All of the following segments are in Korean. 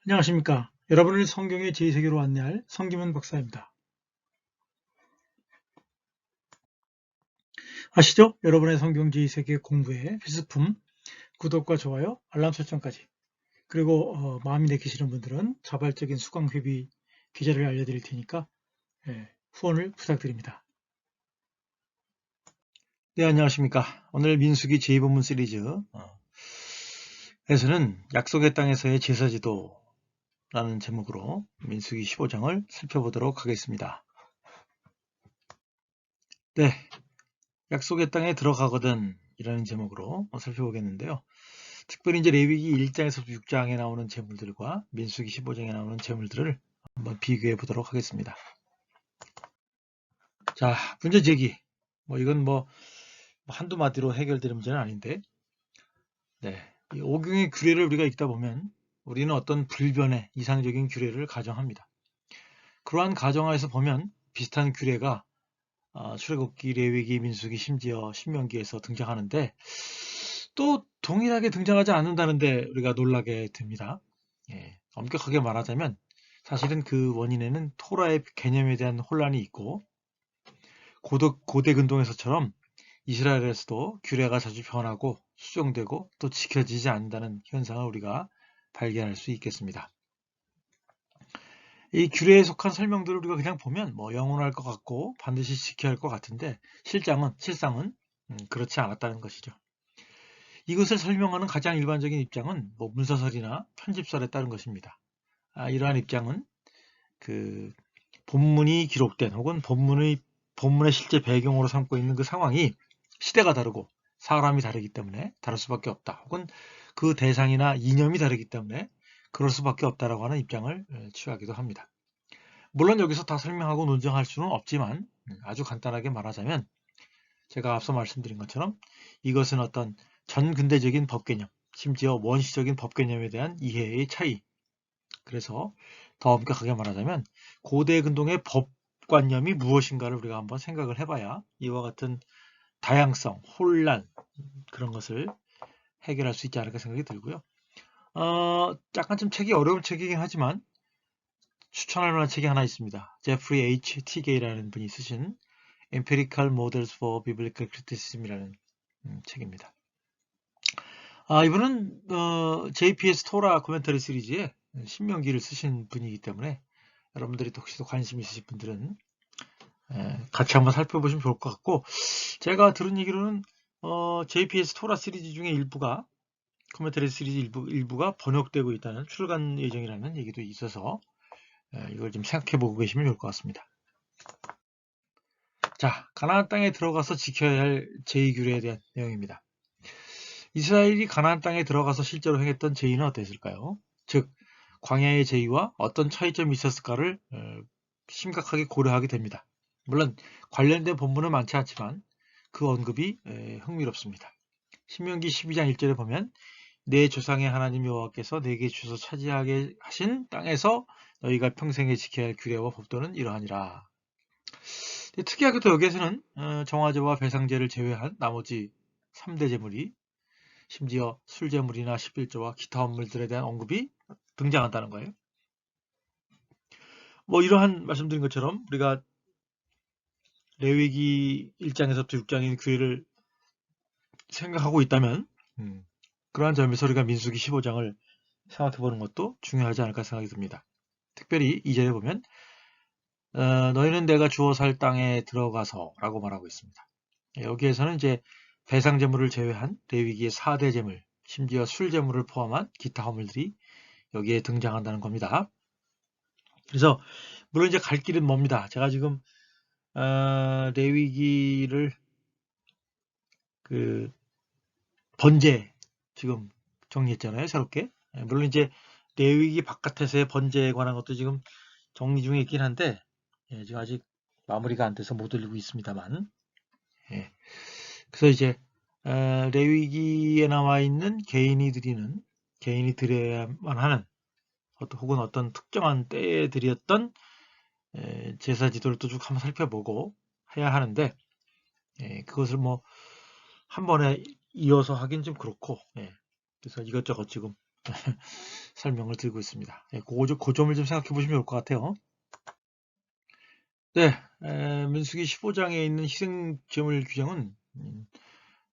안녕하십니까. 여러분을 성경의 제2세계로 안내할 성김은 박사입니다. 아시죠? 여러분의 성경 제2세계 공부의 필수품 구독과 좋아요, 알람 설정까지. 그리고 마음이 내키시는 분들은 자발적인 수강 회비 계좌를 알려드릴 테니까 후원을 부탁드립니다. 네, 안녕하십니까. 오늘 민수기 제2본문 시리즈에서는 약속의 땅에서의 제사지도라는 제목으로 민수기 15장을 살펴보도록 하겠습니다. 네, 약속의 땅에 들어가거든 이라는 제목으로 살펴보겠는데요. 특별히 이제 레위기 1장에서 6장에 나오는 제물들과 민수기 15장에 나오는 제물들을 한번 비교해 보도록 하겠습니다. 자, 문제 제기. 이건 한두 마디로 해결되는 문제는 아닌데, 네, 이 오경의 규례를 우리가 읽다 보면 우리는 어떤 불변의 이상적인 규례를 가정합니다. 그러한 가정하에서 보면 비슷한 규례가 출애굽기, 레위기, 민수기, 심지어 신명기에서 등장하는데 또 동일하게 등장하지 않는다는데 우리가 놀라게 됩니다. 엄격하게 말하자면 사실은 그 원인에는 토라의 개념에 대한 혼란이 있고 고대 근동에서처럼 이스라엘에서도 규례가 자주 변하고 수정되고 또 지켜지지 않는다는 현상을 우리가 발견할 수 있겠습니다. 이 규례에 속한 설명들을 우리가 그냥 보면 영원할 것 같고 반드시 지켜야 할 것 같은데 실상은 그렇지 않았다는 것이죠. 이것을 설명하는 가장 일반적인 입장은 문서설이나 편집설에 따른 것입니다. 이러한 입장은 그 본문이 기록된 혹은 본문의 실제 배경으로 삼고 있는 그 상황이 시대가 다르고 사람이 다르기 때문에 다를 수밖에 없다. 혹은 그 대상이나 이념이 다르기 때문에 그럴 수밖에 없다라고 하는 입장을 취하기도 합니다. 물론 여기서 다 설명하고 논증할 수는 없지만 아주 간단하게 말하자면 제가 앞서 말씀드린 것처럼 이것은 어떤 전근대적인 법개념, 심지어 원시적인 법개념에 대한 이해의 차이. 그래서 더 엄격하게 말하자면 고대 근동의 법관념이 무엇인가를 우리가 한번 생각을 해봐야 이와 같은 다양성, 혼란 그런 것을 해결할 수 있지 않을까 생각이 들고요. 약간 좀 책이 어려운 책이긴 하지만 추천할 만한 책이 하나 있습니다. 제프리 H. 티게이라는 분이 쓰신 Empirical Models for Biblical Criticism이라는 책입니다. 이분은 JPS 토라 코멘터리 시리즈에 신명기를 쓰신 분이기 때문에 여러분들이 혹시도 관심 있으신 분들은 같이 한번 살펴보시면 좋을 것 같고 제가 들은 얘기로는 JPS 토라 시리즈 중에 일부가 코멘터리 시리즈 일부가 번역되고 있다는 출간 예정이라는 얘기도 있어서 이걸 좀 생각해보고 계시면 좋을 것 같습니다. 자, 가나안 땅에 들어가서 지켜야 할 제의규례에 대한 내용입니다. 이스라엘이 가나안 땅에 들어가서 실제로 행했던 제의는 어땠을까요? 즉, 광야의 제의와 어떤 차이점이 있었을까를 심각하게 고려하게 됩니다. 물론 관련된 본문은 많지 않지만 그 언급이 흥미롭습니다. 신명기 12장 1절에 보면 내 조상의 하나님 여호와께서 내게 주서 차지하게 하신 땅에서 너희가 평생에 지켜야 할 규례와 법도는 이러하니라. 특이하게도 여기에서는 정화제와 배상제를 제외한 나머지 3대 제물이 심지어 술제물이나 11조와 기타 업물들에 대한 언급이 등장한다는 거예요. 이러한 말씀드린 것처럼 우리가 레위기 1장에서부터 6장의 규례를 생각하고 있다면 그러한 점에서 우리가 민수기 15장을 생각해보는 것도 중요하지 않을까 생각이 듭니다. 특별히 2절에 보면 너희는 내가 주어 살 땅에 들어가서 라고 말하고 있습니다. 여기에서는 이제 배상제물을 제외한 레위기의 4대 제물, 심지어 술제물을 포함한 기타 허물들이 여기에 등장한다는 겁니다. 그래서 물론 이제 갈 길은 멉니다. 제가 지금 레위기를 그 번제 지금 정리했잖아요, 새롭게. 물론 이제 레위기 바깥에서의 번제에 관한 것도 지금 정리 중에 있긴 한데 지금 아직 마무리가 안 돼서 못 올리고 있습니다만. 그래서 이제 레위기에 나와 있는 개인이 드려야만 하는 혹은 어떤 특정한 때에 드렸던 제사 지도를 또 쭉 한번 살펴보고 해야 하는데 그것을 한 번에 이어서 하긴 좀 그렇고 그래서 이것저것 지금 설명을 드리고 있습니다. 예, 그 점을 좀 생각해 보시면 좋을 것 같아요. 네, 민수기 15장에 있는 희생제물 규정은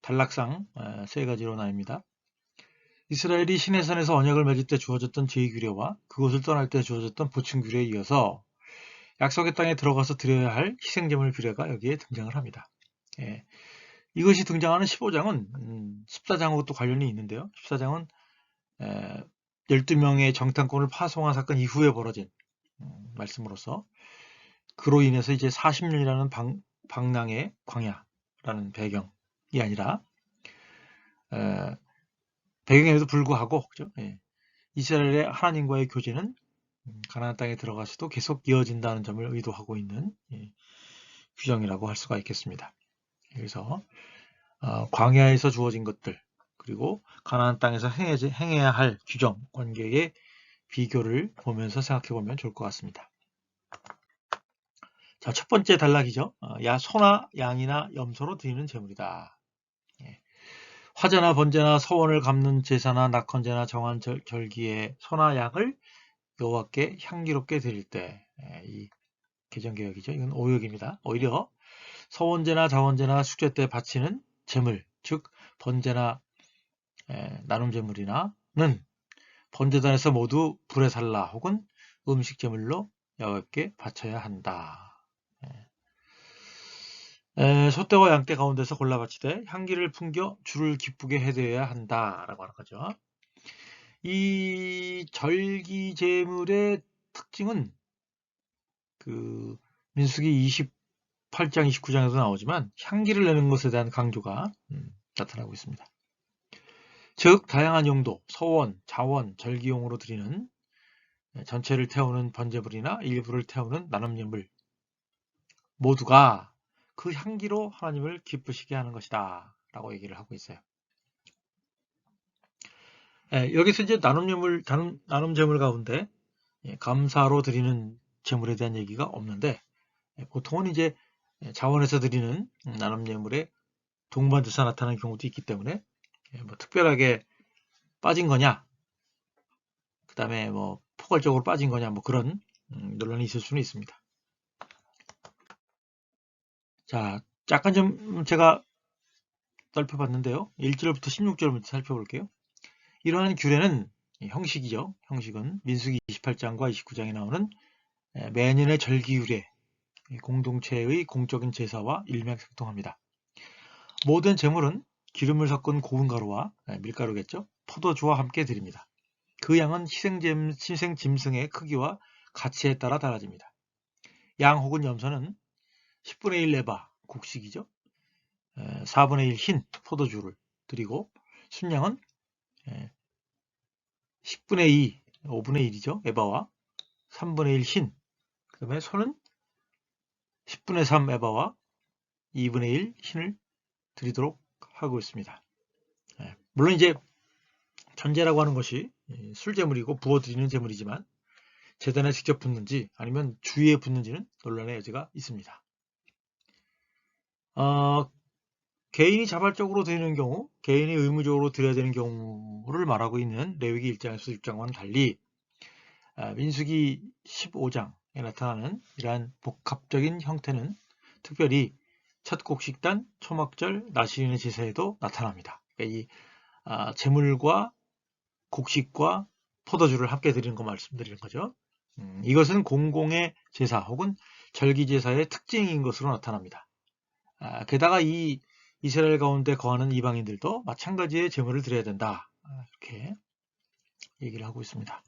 단락상 세 가지로 나뉩니다. 이스라엘이 시내산에서 언약을 맺을 때 주어졌던 제2규례와 그곳을 떠날 때 주어졌던 보충규례에 이어서 약속의 땅에 들어가서 드려야 할 희생제물 규례가 여기에 등장을 합니다. 예, 이것이 등장하는 15장은 14장하고 또 관련이 있는데요. 14장은 12명의 정탐꾼을 파송한 사건 이후에 벌어진 말씀으로서 그로 인해서 이제 40년이라는 방랑의 광야라는 배경이 아니라 배경에도 불구하고 그죠? 예, 이스라엘의 하나님과의 교제는 가나안 땅에 들어가서도 계속 이어진다는 점을 의도하고 있는 규정이라고 할 수가 있겠습니다. 그래서 광야에서 주어진 것들 그리고 가나안 땅에서 행해야 할 규정 관계의 비교를 보면서 생각해 보면 좋을 것 같습니다. 자, 첫 번째 단락이죠. 소나 양이나 염소로 드리는 제물이다. 화제나 번제나 서원을 갚는 제사나 낙헌제나 정한 절기에 소나 양을 여호와께 향기롭게 드릴 때 이 개정개혁이죠. 이건 오역입니다. 오히려 서원제나 자원제나 축제 때 바치는 제물, 즉 번제나 나눔 제물이나는 번제단에서 모두 불에 살라 혹은 음식 제물로 여호와께 바쳐야 한다. 소떼와 양떼 가운데서 골라 바치되 향기를 풍겨 주를 기쁘게 해드려야 한다라고 하는 거죠. 이 절기 제물의 특징은 그 민수기 28장, 29장에도 나오지만 향기를 내는 것에 대한 강조가 나타나고 있습니다. 즉 다양한 용도, 서원, 자원, 절기용으로 드리는 전체를 태우는 번제물이나 일부를 태우는 나눔예물 모두가 그 향기로 하나님을 기쁘시게 하는 것이다 라고 얘기를 하고 있어요. 여기서 이제 나눔 제물 가운데 감사로 드리는 제물에 대한 얘기가 없는데 보통은 이제 자원에서 드리는 나눔 예물에 동반돼서 나타나는 경우도 있기 때문에 뭐 특별하게 빠진 거냐, 그 다음에 뭐 포괄적으로 빠진 거냐, 뭐 그런 논란이 있을 수는 있습니다. 자, 약간 좀 제가 살펴봤는데요. 1절부터 16절부터 살펴볼게요. 이러한 규례는 형식이죠. 형식은 민수기 28장과 29장에 나오는 매년의 절기율에 공동체의 공적인 제사와 일맥상통합니다. 모든 제물은 기름을 섞은 고운 가루와 밀가루겠죠. 포도주와 함께 드립니다. 그 양은 희생 짐승의 크기와 가치에 따라 달라집니다. 양 혹은 염소는 10분의 1 에바, 곡식이죠. 4분의 1 흰 포도주를 드리고 순양은 10분의 2, 5분의 1이죠. 에바와 3분의 1 흰, 그 다음에 소는 10분의 3 에바와 2분의 1 흰을 드리도록 하고 있습니다. 물론 이제 전제라고 하는 것이 술제물이고 부어드리는 제물이지만 제단에 직접 붓는지 아니면 주위에 붓는지는 논란의 여지가 있습니다. 개인이 자발적으로 드리는 경우, 개인이 의무적으로 드려야 되는 경우를 말하고 있는 레위기 1장에서 6장과는 달리 민수기 15장에 나타나는 이러한 복합적인 형태는 특별히 첫 곡식단, 초막절, 나시린의 제사에도 나타납니다. 그러니까 이 제물과 곡식과 포도주를 함께 드리는 거 말씀드리는 거죠. 이것은 공공의 제사 혹은 절기제사의 특징인 것으로 나타납니다. 게다가 이 이스라엘 가운데 거하는 이방인들도 마찬가지의 제물을 드려야 된다. 이렇게 얘기를 하고 있습니다.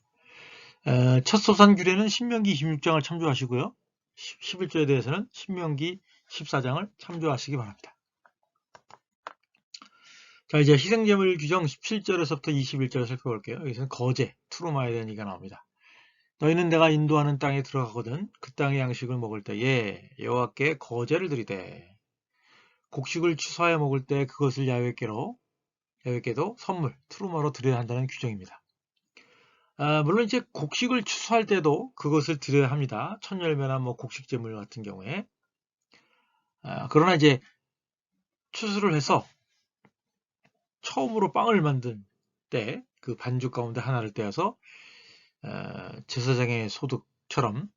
첫 소산 규례는 신명기 26장을 참조하시고요. 11조에 대해서는 신명기 14장을 참조하시기 바랍니다. 자, 이제 희생제물 규정 17절에서부터 21절을 살펴볼게요. 여기서는 거제, 투르마에 대한 얘기가 나옵니다. 너희는 내가 인도하는 땅에 들어가거든 그 땅의 양식을 먹을 때에 여호와께 거제를 드리되 곡식을 취소하여 먹을 때 그것을 야훼께도 선물, 투르마로 드려야 한다는 규정입니다. 물론 이제 곡식을 취소할 때도 그것을 드려야 합니다. 천열매나 뭐 곡식제물 같은 경우에. 그러나 이제 추수를 해서 처음으로 빵을 만든 때 그 반주 가운데 하나를 떼어서 제사장의 소득처럼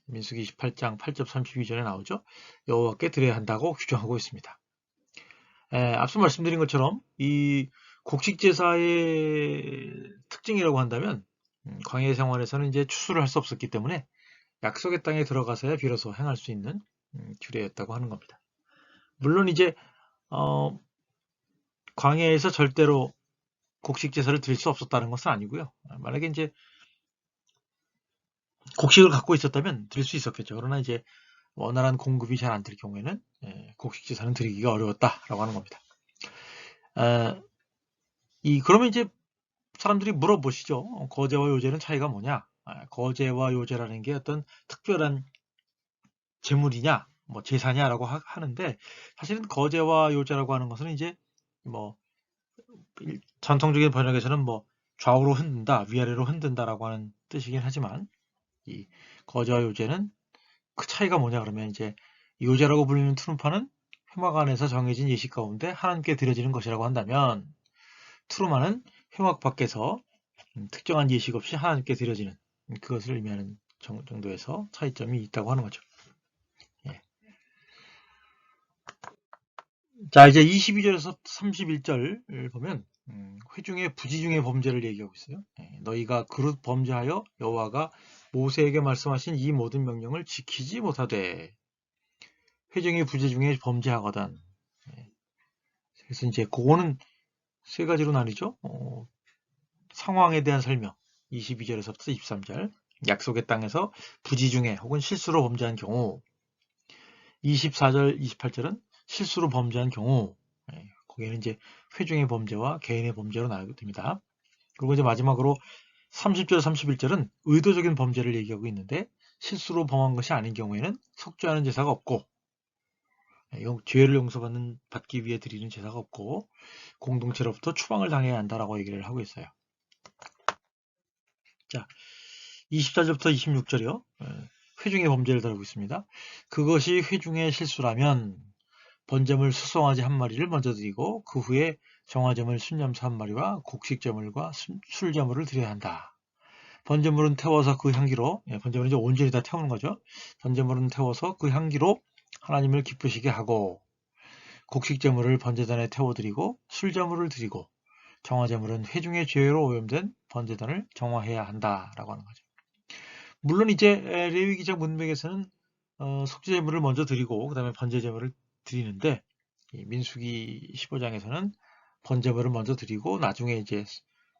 민수기 28장 8절 32절에 나오죠. 여호와께 드려야 한다고 규정하고 있습니다. 앞서 말씀드린 것처럼 이 곡식제사의 특징이라고 한다면 광야 생활에서는 이제 추수를 할 수 없었기 때문에 약속의 땅에 들어가서야 비로소 행할 수 있는 규례였다고 하는 겁니다. 물론 이제 광야에서 절대로 곡식제사를 드릴 수 없었다는 것은 아니고요. 만약에 이제 곡식을 갖고 있었다면 드릴 수 있었겠죠. 그러나 이제 원활한 공급이 잘 안 될 경우에는 곡식제사는 드리기가 어려웠다라고 하는 겁니다. 그러면 이제 사람들이 물어보시죠. 거제와 요제는 차이가 뭐냐? 거제와 요제라는 게 어떤 특별한 제물이냐, 뭐 제사냐라고 하는데 사실은 거제와 요제라고 하는 것은 이제 뭐 전통적인 번역에서는 뭐 좌우로 흔든다, 위아래로 흔든다라고 하는 뜻이긴 하지만 이 거제와 요제는 그 차이가 뭐냐 그러면 이제 요제라고 불리는 트루파는 회막 안에서 정해진 예식 가운데 하나님께 드려지는 것이라고 한다면 트루마는 회막 밖에서 특정한 예식 없이 하나님께 드려지는 그것을 의미하는 정도에서 차이점이 있다고 하는 거죠. 예. 자, 이제 22절에서 31절을 보면 회중의 부지 중의 범죄를 얘기하고 있어요. 너희가 그릇 범죄하여 여호와가 모세에게 말씀하신 이 모든 명령을 지키지 못하되 회중의 부지 중에 범죄하거든. 그래서 이제 그거는 세 가지로 나뉘죠. 상황에 대한 설명 22절에서부터 23절 약속의 땅에서 부지 중에 혹은 실수로 범죄한 경우 24절 28절은 실수로 범죄한 경우 거기에는 이제 회중의 범죄와 개인의 범죄로 나누게 됩니다. 그리고 이제 마지막으로 30절 31절은 의도적인 범죄를 얘기하고 있는데 실수로 범한 것이 아닌 경우에는 속죄하는 제사가 없고 죄를 받기 위해 드리는 제사가 없고 공동체로부터 추방을 당해야 한다라고 얘기를 하고 있어요. 자, 24절부터 26절이요. 회중의 범죄를 다루고 있습니다. 그것이 회중의 실수라면 번제물 수송아지 한 마리를 먼저 드리고 그 후에 정화제물 순염소 한 마리와 곡식제물과 술제물을 드려야 한다. 번제물은 태워서 그 향기로 번제물은 이제 온전히 다 태우는 거죠. 번제물은 태워서 그 향기로 하나님을 기쁘시게 하고 곡식제물을 번제단에 태워드리고 술제물을 드리고 정화제물은 회중의 죄로 오염된 번제단을 정화해야 한다라고 하는 거죠. 물론 이제 레위기적 문맥에서는 속죄제물을 먼저 드리고 그 다음에 번제제물을 드리는데 민수기 15장에서는 번제물을 먼저 드리고 나중에 이제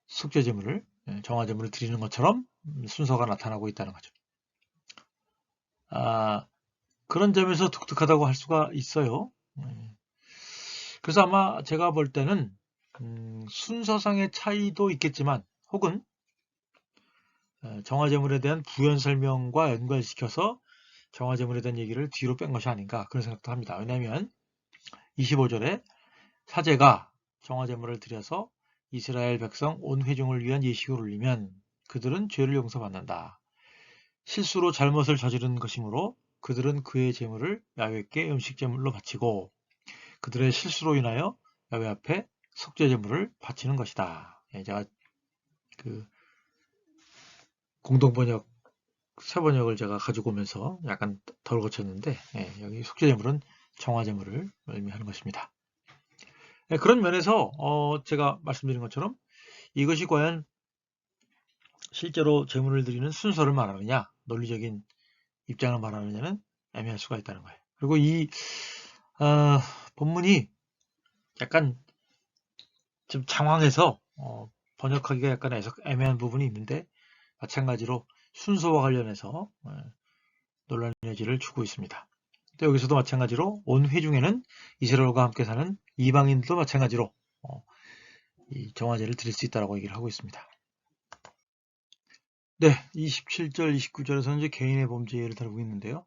속죄제물을 정화제물을 드리는 것처럼 순서가 나타나고 있다는 거죠. 그런 점에서 독특하다고 할 수가 있어요. 그래서 아마 제가 볼 때는 순서상의 차이도 있겠지만 혹은 정화제물에 대한 부연 설명과 연관시켜서 정화제물에 대한 얘기를 뒤로 뺀 것이 아닌가 그런 생각도 합니다. 왜냐하면 25절에 사제가 정화제물을 드려서 이스라엘 백성 온 회중을 위한 예식을 올리면 그들은 죄를 용서받는다. 실수로 잘못을 저지른 것이므로 그들은 그의 제물을 야훼께 음식제물로 바치고 그들의 실수로 인하여 야훼 앞에 속죄제물을 바치는 것이다. 제가 그 공동번역 새번역을 제가 가지고 오면서 약간 덜 고쳤는데 여기 속죄제물은 정화제물을 의미하는 것입니다. 그런 면에서 제가 말씀드린 것처럼 이것이 과연 실제로 제물을 드리는 순서를 말하느냐 논리적인 입장을 말하느냐는 애매할 수가 있다는 거예요. 그리고 이 본문이 약간 좀 장황해서 번역하기가 약간 애매한 부분이 있는데 마찬가지로 순서와 관련해서 논란의 여지를 주고 있습니다. 또 여기서도 마찬가지로 온 회중에는 이스라엘과 함께 사는 이방인들도 마찬가지로 이 정화제를 드릴 수 있다고 얘기를 하고 있습니다. 네, 27절, 29절에서는 이제 개인의 범죄를 다루고 있는데요.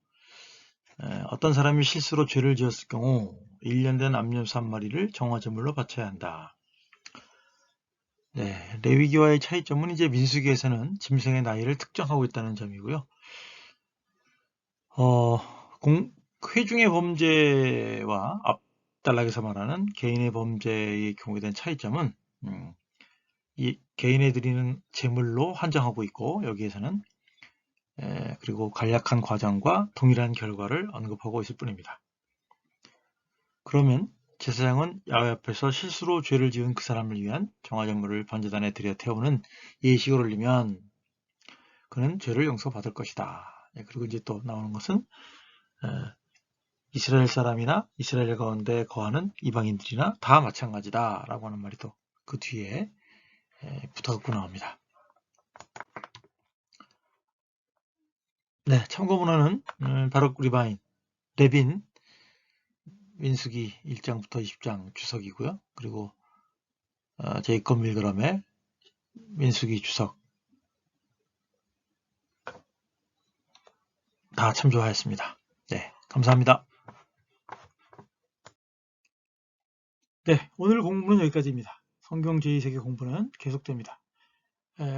어떤 사람이 실수로 죄를 지었을 경우 1년 된 암염소 한 마리를 정화제물로 바쳐야 한다. 네, 레위기와의 차이점은 이제 민수기에서는 짐승의 나이를 특정하고 있다는 점이고요. 회중의 범죄와 앞단락에서 말하는 개인의 범죄의 경우에 대한 차이점은 이 개인에 드리는 재물로 한정하고 있고 여기에서는 그리고 간략한 과정과 동일한 결과를 언급하고 있을 뿐입니다. 그러면 제사장은 야훼 앞에서 실수로 죄를 지은 그 사람을 위한 정화제물을 번제단에 들여 태우는 예식을 올리면 그는 죄를 용서받을 것이다. 그리고 이제 또 나오는 것은 이스라엘 사람이나 이스라엘 가운데 거하는 이방인들이나 다 마찬가지다 라고 하는 말이 또 그 뒤에 붙어갖고 나옵니다. 네, 참고문헌은 바룩 레빈 민수기 1장부터 20장 주석이고요. 그리고 제이콥 밀그럼의 민수기 주석 다 참조하였습니다. 네, 감사합니다. 네, 오늘 공부는 여기까지입니다. 성경 제2세계 공부는 계속됩니다.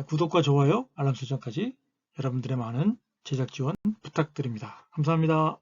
구독과 좋아요, 알람 설정까지 여러분들의 많은 제작 지원 부탁드립니다. 감사합니다.